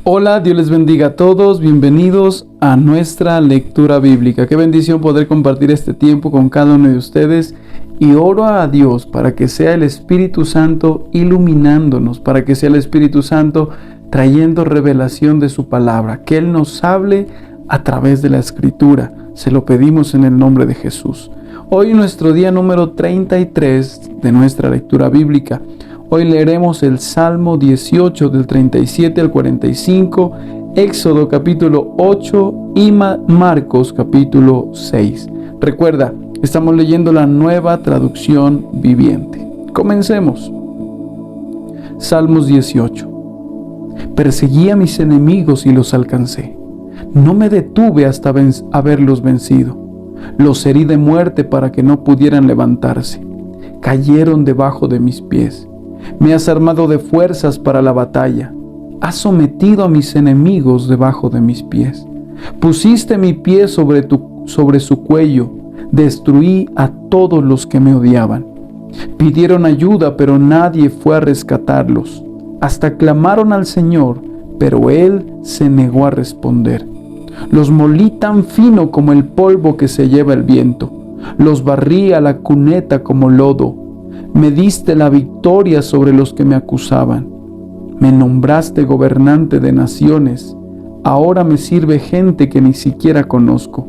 Hola, Dios les bendiga a todos, bienvenidos a nuestra lectura bíblica. Qué bendición poder compartir este tiempo con cada uno de ustedes y oro a Dios para que sea el Espíritu Santo iluminándonos, para que sea el Espíritu Santo trayendo revelación de su palabra, que Él nos hable a través de la Escritura. Se lo pedimos en el nombre de Jesús. Hoy nuestro día número 33 de nuestra lectura bíblica. Hoy leeremos el Salmo 18 del 37 al 45, Éxodo capítulo 8 y Marcos capítulo 6. Recuerda, estamos leyendo la Nueva Traducción Viviente. Comencemos. Salmos 18. Perseguí a mis enemigos y los alcancé. No me detuve hasta haberlos vencido. Los herí de muerte para que no pudieran levantarse. Cayeron debajo de mis pies. Me has armado de fuerzas para la batalla. Has sometido a mis enemigos debajo de mis pies. Pusiste mi pie sobre su cuello. Destruí a todos los que me odiaban. Pidieron ayuda, pero nadie fue a rescatarlos. Hasta clamaron al Señor, pero Él se negó a responder. Los molí tan fino como el polvo que se lleva el viento. Los barrí a la cuneta como lodo. Me diste la victoria sobre los que me acusaban. Me nombraste gobernante de naciones. Ahora me sirve gente que ni siquiera conozco.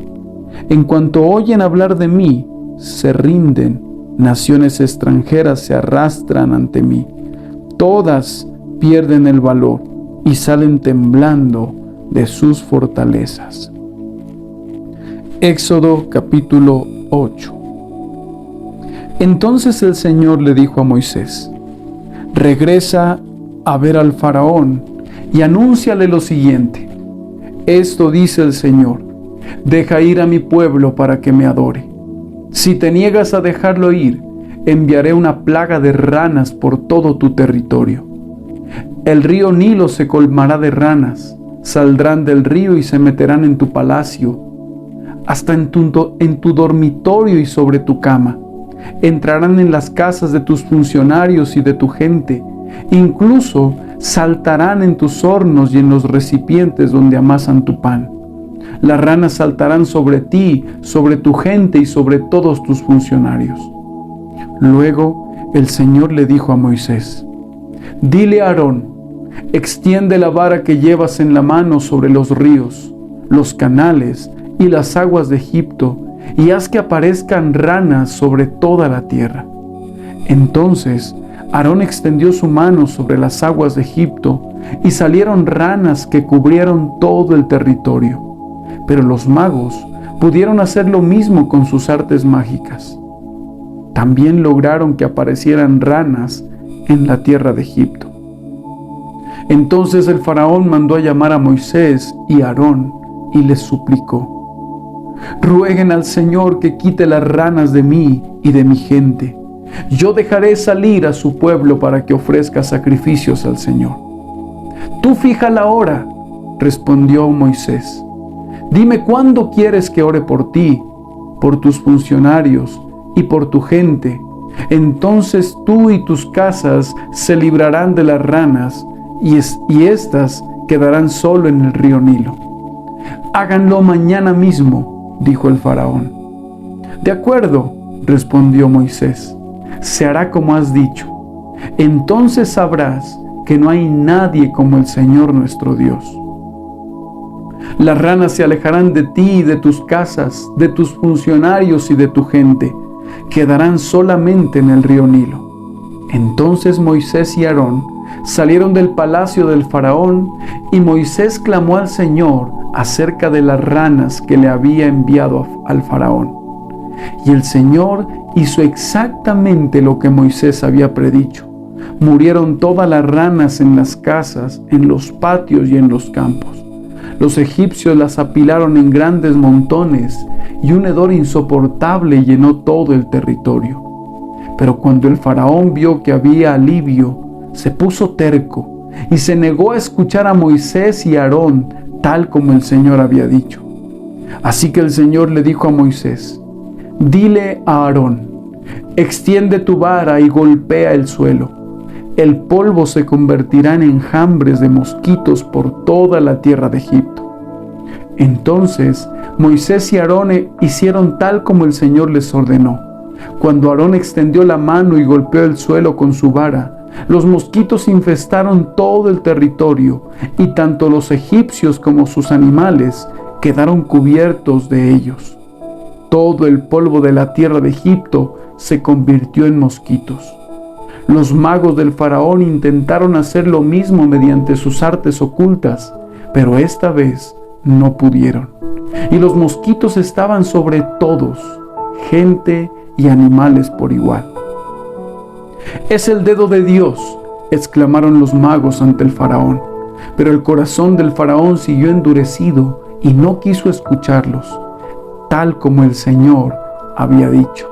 En cuanto oyen hablar de mí, se rinden. Naciones extranjeras se arrastran ante mí. Todas pierden el valor y salen temblando de sus fortalezas. Éxodo capítulo 8. Entonces el Señor le dijo a Moisés: regresa a ver al faraón y anúnciale lo siguiente: esto dice el Señor, deja ir a mi pueblo para que me adore. Si te niegas a dejarlo ir, enviaré una plaga de ranas por todo tu territorio. El río Nilo se colmará de ranas, saldrán del río y se meterán en tu palacio, hasta en tu dormitorio y sobre tu cama. Entrarán en las casas de tus funcionarios y de tu gente. Incluso saltarán en tus hornos y en los recipientes donde amasan tu pan. Las ranas saltarán sobre ti, sobre tu gente y sobre todos tus funcionarios. Luego el Señor le dijo a Moisés: dile a Aarón, extiende la vara que llevas en la mano sobre los ríos, los canales y las aguas de Egipto, y haz que aparezcan ranas sobre toda la tierra. Entonces Aarón extendió su mano sobre las aguas de Egipto, y salieron ranas que cubrieron todo el territorio. Pero los magos pudieron hacer lo mismo con sus artes mágicas. También lograron que aparecieran ranas en la tierra de Egipto. Entonces el faraón mandó a llamar a Moisés y a Aarón y les suplicó: rueguen al Señor que quite las ranas de mí y de mi gente. Yo dejaré salir a su pueblo para que ofrezca sacrificios al Señor. Tú fija la hora, respondió Moisés. Dime cuándo quieres que ore por ti, por tus funcionarios y por tu gente. Entonces tú y tus casas se librarán de las ranas y éstas quedarán solo en el río Nilo. Háganlo mañana mismo, dijo el faraón. De acuerdo, respondió Moisés, se hará como has dicho. Entonces sabrás que no hay nadie como el Señor nuestro Dios. Las ranas se alejarán de ti y de tus casas, de tus funcionarios y de tu gente. Quedarán solamente en el río Nilo. Entonces Moisés y Aarón salieron del palacio del faraón, y Moisés clamó al Señor acerca de las ranas que le había enviado al faraón. Y el Señor hizo exactamente lo que Moisés había predicho. Murieron todas las ranas en las casas, en los patios y en los campos. Los egipcios las apilaron en grandes montones, y un hedor insoportable llenó todo el territorio. Pero cuando el faraón vio que había alivio, se puso terco y se negó a escuchar a Moisés y a Aarón, tal como el Señor había dicho. Así que el Señor le dijo a Moisés: dile a Aarón, extiende tu vara y golpea el suelo. el polvo se convertirá en enjambres de mosquitos por toda la tierra de Egipto. Entonces Moisés y Aarón hicieron tal como el Señor les ordenó. Cuando Aarón extendió la mano y golpeó el suelo con su vara, los mosquitos infestaron todo el territorio, y tanto los egipcios como sus animales quedaron cubiertos de ellos. Todo el polvo de la tierra de Egipto se convirtió en mosquitos. Los magos del faraón intentaron hacer lo mismo mediante sus artes ocultas, pero esta vez no pudieron. Y los mosquitos estaban sobre todos, gente y animales por igual. «Es el dedo de Dios», exclamaron los magos ante el faraón. Pero el corazón del faraón siguió endurecido y no quiso escucharlos, tal como el Señor había dicho.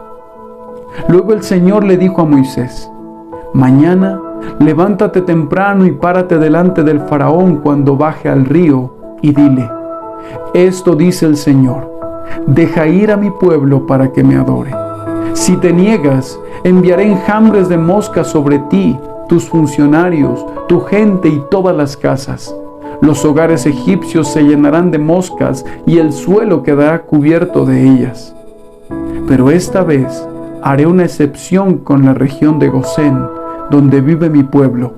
Luego el Señor le dijo a Moisés: «Mañana levántate temprano y párate delante del faraón cuando baje al río y dile: esto dice el Señor, deja ir a mi pueblo para que me adore. Si te niegas, enviaré enjambres de moscas sobre ti, tus funcionarios, tu gente y todas las casas. Los hogares egipcios se llenarán de moscas y el suelo quedará cubierto de ellas. Pero esta vez haré una excepción con la región de Gosén, donde vive mi pueblo.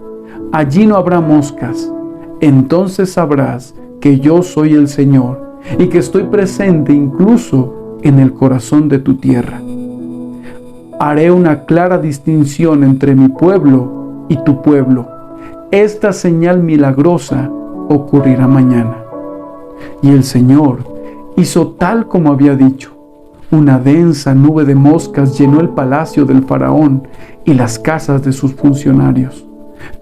Allí no habrá moscas. Entonces sabrás que yo soy el Señor y que estoy presente incluso en el corazón de tu tierra. Haré una clara distinción entre mi pueblo y tu pueblo. Esta señal milagrosa ocurrirá mañana». Y el Señor hizo tal como había dicho. Una densa nube de moscas llenó el palacio del faraón y las casas de sus funcionarios.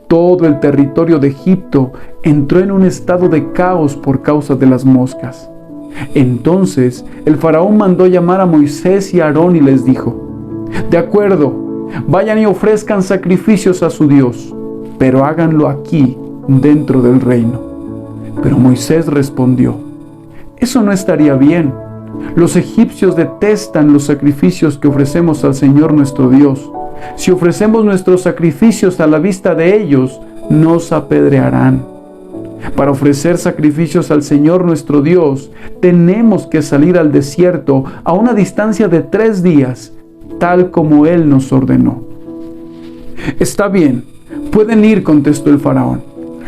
Todo el territorio de Egipto entró en un estado de caos por causa de las moscas. Entonces el faraón mandó llamar a Moisés y a Aarón y les dijo: «De acuerdo, vayan y ofrezcan sacrificios a su Dios, pero háganlo aquí, dentro del reino». Pero Moisés respondió: «Eso no estaría bien. Los egipcios detestan los sacrificios que ofrecemos al Señor nuestro Dios. Si ofrecemos nuestros sacrificios a la vista de ellos, nos apedrearán. Para ofrecer sacrificios al Señor nuestro Dios, tenemos que salir al desierto a una distancia de 3 días, tal como Él nos ordenó». «Está bien, pueden ir», contestó el faraón.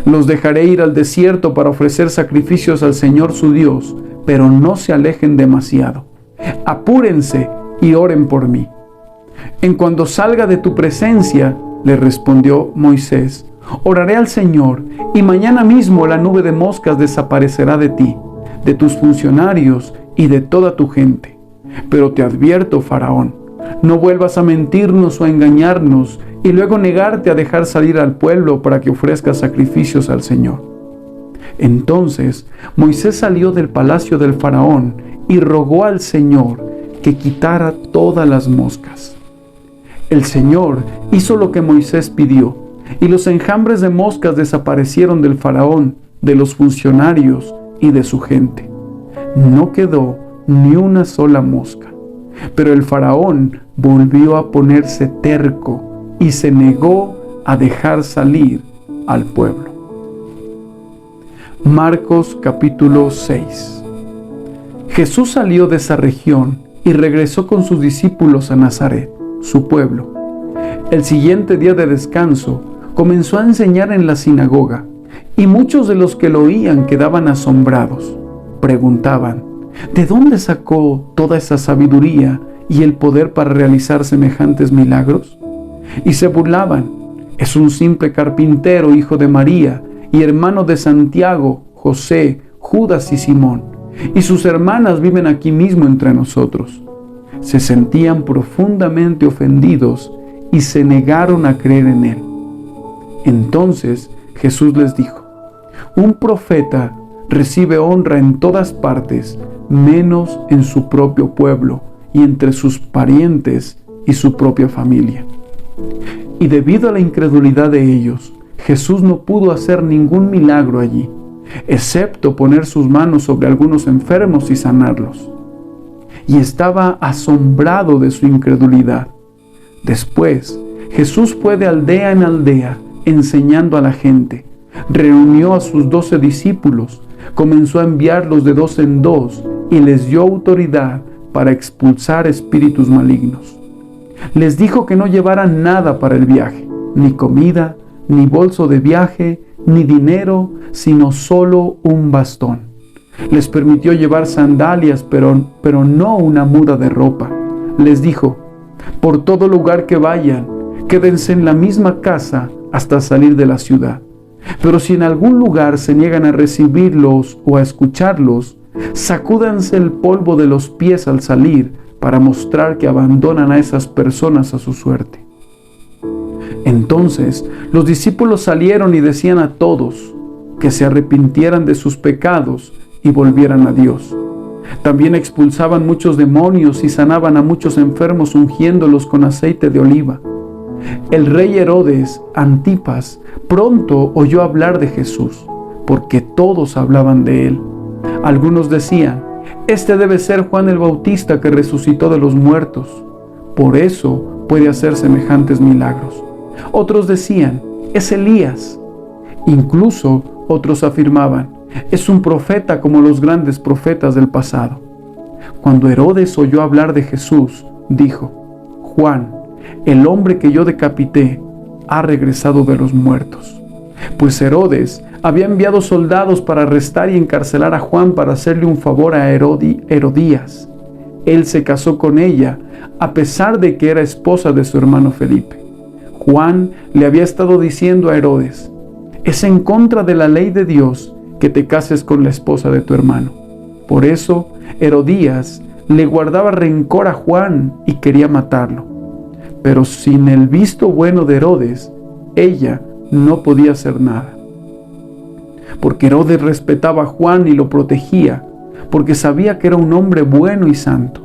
«Los dejaré ir al desierto para ofrecer sacrificios al Señor su Dios, pero no se alejen demasiado. Apúrense y oren por mí». «En cuanto salga de tu presencia», le respondió Moisés, «oraré al Señor, y mañana mismo la nube de moscas desaparecerá de ti, de tus funcionarios y de toda tu gente. Pero te advierto, Faraón, no vuelvas a mentirnos o a engañarnos y luego negarte a dejar salir al pueblo para que ofrezca sacrificios al Señor». Entonces Moisés salió del palacio del faraón y rogó al Señor que quitara todas las moscas. El Señor hizo lo que Moisés pidió, y los enjambres de moscas desaparecieron del faraón, de los funcionarios y de su gente. No quedó ni una sola mosca. Pero el faraón volvió a ponerse terco y se negó a dejar salir al pueblo. Marcos capítulo 6. Jesús salió de esa región y regresó con sus discípulos a Nazaret, su pueblo. El siguiente día de descanso comenzó a enseñar en la sinagoga, y muchos de los que lo oían quedaban asombrados. Preguntaban: ¿de dónde sacó toda esa sabiduría y el poder para realizar semejantes milagros? Y se burlaban: es un simple carpintero, hijo de María, y hermano de Santiago, José, Judas y Simón, y sus hermanas viven aquí mismo entre nosotros. Se sentían profundamente ofendidos y se negaron a creer en él. Entonces Jesús les dijo: un profeta recibe honra en todas partes, menos en su propio pueblo y entre sus parientes y su propia familia. Y debido a la incredulidad de ellos, Jesús no pudo hacer ningún milagro allí, excepto poner sus manos sobre algunos enfermos y sanarlos. Y estaba asombrado de su incredulidad. Después, Jesús fue de aldea en aldea, enseñando a la gente. Reunió a sus 12 discípulos, comenzó a enviarlos de 2 en 2 y les dio autoridad para expulsar espíritus malignos. Les dijo que no llevaran nada para el viaje, ni comida, ni bolso de viaje, ni dinero, sino solo un bastón. Les permitió llevar sandalias, pero no una muda de ropa. Les dijo: por todo lugar que vayan, quédense en la misma casa hasta salir de la ciudad. Pero si en algún lugar se niegan a recibirlos o a escucharlos, sacúdanse el polvo de los pies al salir para mostrar que abandonan a esas personas a su suerte. Entonces los discípulos salieron y decían a todos que se arrepintieran de sus pecados y volvieran a Dios. También expulsaban muchos demonios y sanaban a muchos enfermos ungiéndolos con aceite de oliva. El rey Herodes Antipas pronto oyó hablar de Jesús, porque todos hablaban de él. Algunos decían: este debe ser Juan el Bautista que resucitó de los muertos. Por eso puede hacer semejantes milagros. Otros decían: es Elías. Incluso otros afirmaban: es un profeta como los grandes profetas del pasado. Cuando Herodes oyó hablar de Jesús, dijo: Juan, el hombre que yo decapité, ha regresado de los muertos. Pues Herodes había enviado soldados para arrestar y encarcelar a Juan para hacerle un favor a Herodías. Él se casó con ella, a pesar de que era esposa de su hermano Felipe. Juan le había estado diciendo a Herodes: es en contra de la ley de Dios que te cases con la esposa de tu hermano. Por eso Herodías le guardaba rencor a Juan y quería matarlo. Pero sin el visto bueno de Herodes, ella no podía hacer nada. Porque Herodes respetaba a Juan y lo protegía, porque sabía que era un hombre bueno y santo.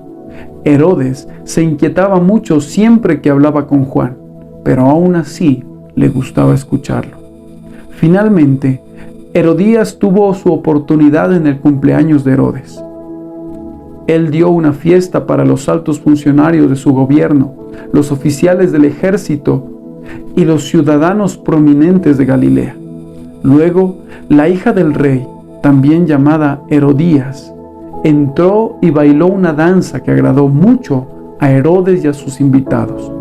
Herodes se inquietaba mucho siempre que hablaba con Juan, pero aún así le gustaba escucharlo. Finalmente, Herodías tuvo su oportunidad en el cumpleaños de Herodes. Él dio una fiesta para los altos funcionarios de su gobierno, los oficiales del ejército y los ciudadanos prominentes de Galilea. Luego, la hija del rey, también llamada Herodías, entró y bailó una danza que agradó mucho a Herodes y a sus invitados.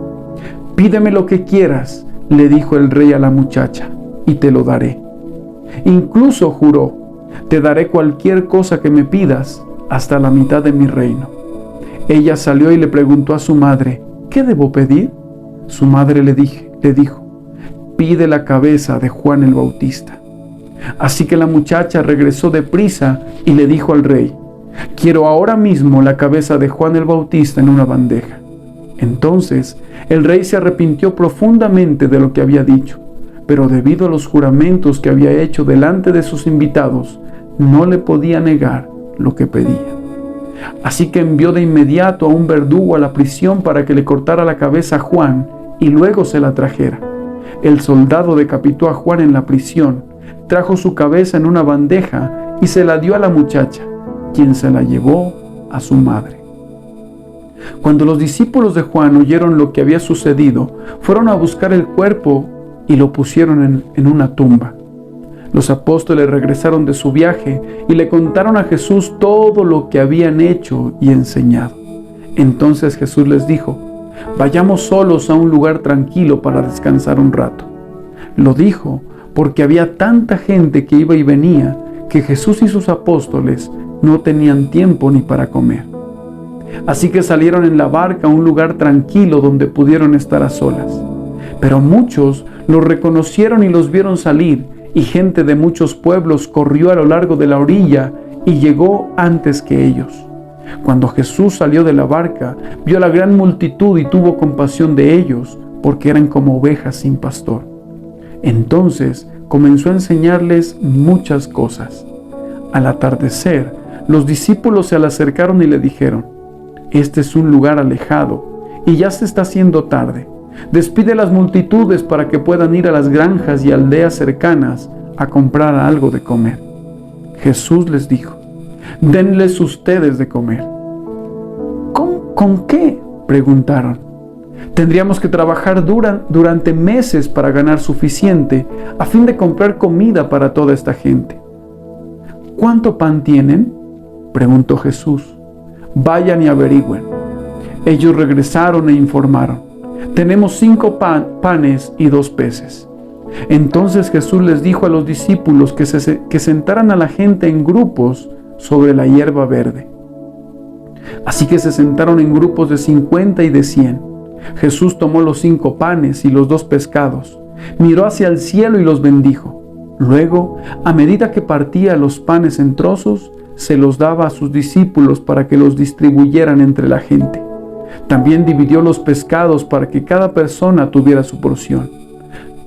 «Pídeme lo que quieras», le dijo el rey a la muchacha, «y te lo daré». Incluso juró: «Te daré cualquier cosa que me pidas, hasta la mitad de mi reino». Ella salió y le preguntó a su madre: «¿Qué debo pedir?». Su madre le dijo: «Pide la cabeza de Juan el Bautista». Así que la muchacha regresó deprisa y le dijo al rey: «Quiero ahora mismo la cabeza de Juan el Bautista en una bandeja». Entonces el rey se arrepintió profundamente de lo que había dicho, pero debido a los juramentos que había hecho delante de sus invitados, no le podía negar lo que pedía. Así que envió de inmediato a un verdugo a la prisión para que le cortara la cabeza a Juan y luego se la trajera. El soldado decapitó a Juan en la prisión, trajo su cabeza en una bandeja y se la dio a la muchacha, quien se la llevó a su madre. Cuando los discípulos de Juan oyeron lo que había sucedido, fueron a buscar el cuerpo y lo pusieron en una tumba. Los apóstoles regresaron de su viaje y le contaron a Jesús todo lo que habían hecho y enseñado. Entonces Jesús les dijo: «Vayamos solos a un lugar tranquilo para descansar un rato». Lo dijo porque había tanta gente que iba y venía que Jesús y sus apóstoles no tenían tiempo ni para comer. Así que salieron en la barca a un lugar tranquilo donde pudieron estar a solas. Pero muchos los reconocieron y los vieron salir, y gente de muchos pueblos corrió a lo largo de la orilla y llegó antes que ellos. Cuando Jesús salió de la barca, vio a la gran multitud y tuvo compasión de ellos, porque eran como ovejas sin pastor. Entonces comenzó a enseñarles muchas cosas. Al atardecer, los discípulos se le acercaron y le dijeron: «Este es un lugar alejado y ya se está haciendo tarde. Despide a las multitudes para que puedan ir a las granjas y aldeas cercanas a comprar algo de comer». Jesús les dijo: «Denles ustedes de comer». ¿Con qué?», preguntaron. Tendríamos que trabajar durante meses para ganar suficiente a fin de comprar comida para toda esta gente. ¿Cuánto pan tienen?, preguntó Jesús. Vayan y averigüen. Ellos regresaron e informaron: tenemos 5 panes y 2 peces. Entonces Jesús les dijo a los discípulos que sentaran a la gente en grupos sobre la hierba verde. Así que se sentaron en grupos de 50 y de 100. Jesús tomó los 5 panes y los 2 pescados, miró hacia el cielo y los bendijo. Luego, a medida que partía los panes en trozos, se los daba a sus discípulos para que los distribuyeran entre la gente. También dividió los pescados para que cada persona tuviera su porción.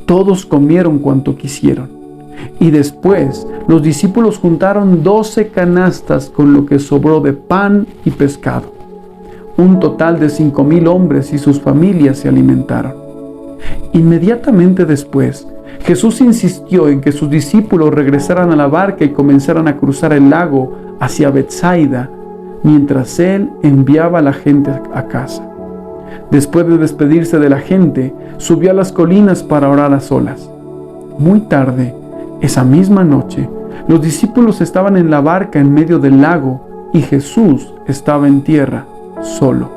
Todos comieron cuanto quisieron. Y después los discípulos juntaron 12 canastas con lo que sobró de pan y pescado. Un total de 5,000 hombres y sus familias se alimentaron. Inmediatamente después, Jesús insistió en que sus discípulos regresaran a la barca y comenzaran a cruzar el lago hacia Betsaida, mientras Él enviaba a la gente a casa. Después de despedirse de la gente, subió a las colinas para orar a solas. Muy tarde, esa misma noche, los discípulos estaban en la barca en medio del lago y Jesús estaba en tierra, solo.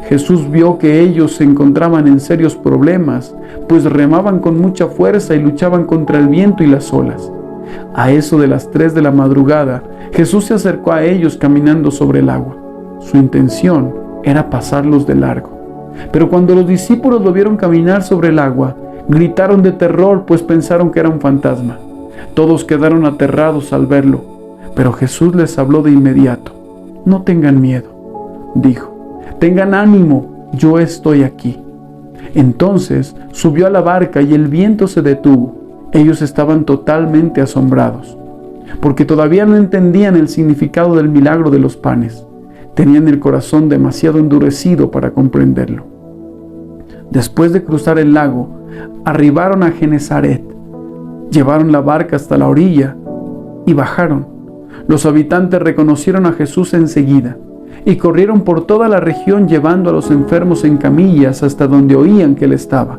Jesús vio que ellos se encontraban en serios problemas, pues remaban con mucha fuerza y luchaban contra el viento y las olas. A eso de las 3 de la madrugada, Jesús se acercó a ellos caminando sobre el agua. Su intención era pasarlos de largo. Pero cuando los discípulos lo vieron caminar sobre el agua, gritaron de terror, pues pensaron que era un fantasma. Todos quedaron aterrados al verlo, pero Jesús les habló de inmediato. No tengan miedo, dijo. Tengan ánimo, yo estoy aquí. Entonces subió a la barca y el viento se detuvo. Ellos estaban totalmente asombrados, porque todavía no entendían el significado del milagro de los panes. Tenían el corazón demasiado endurecido para comprenderlo. Después de cruzar el lago, arribaron a Genesaret. Llevaron la barca hasta la orilla y bajaron. Los habitantes reconocieron a Jesús enseguida y corrieron por toda la región llevando a los enfermos en camillas hasta donde oían que Él estaba.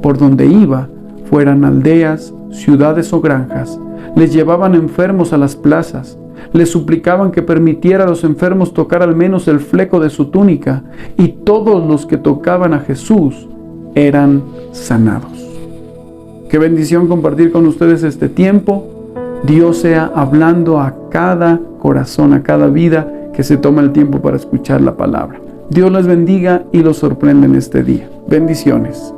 Por donde iba, fueran aldeas, ciudades o granjas, les llevaban enfermos a las plazas, les suplicaban que permitiera a los enfermos tocar al menos el fleco de su túnica, y todos los que tocaban a Jesús eran sanados. Qué bendición compartir con ustedes este tiempo. Dios sea hablando a cada corazón, a cada vida que se toma el tiempo para escuchar la palabra. Dios les bendiga y los sorprenda en este día. Bendiciones.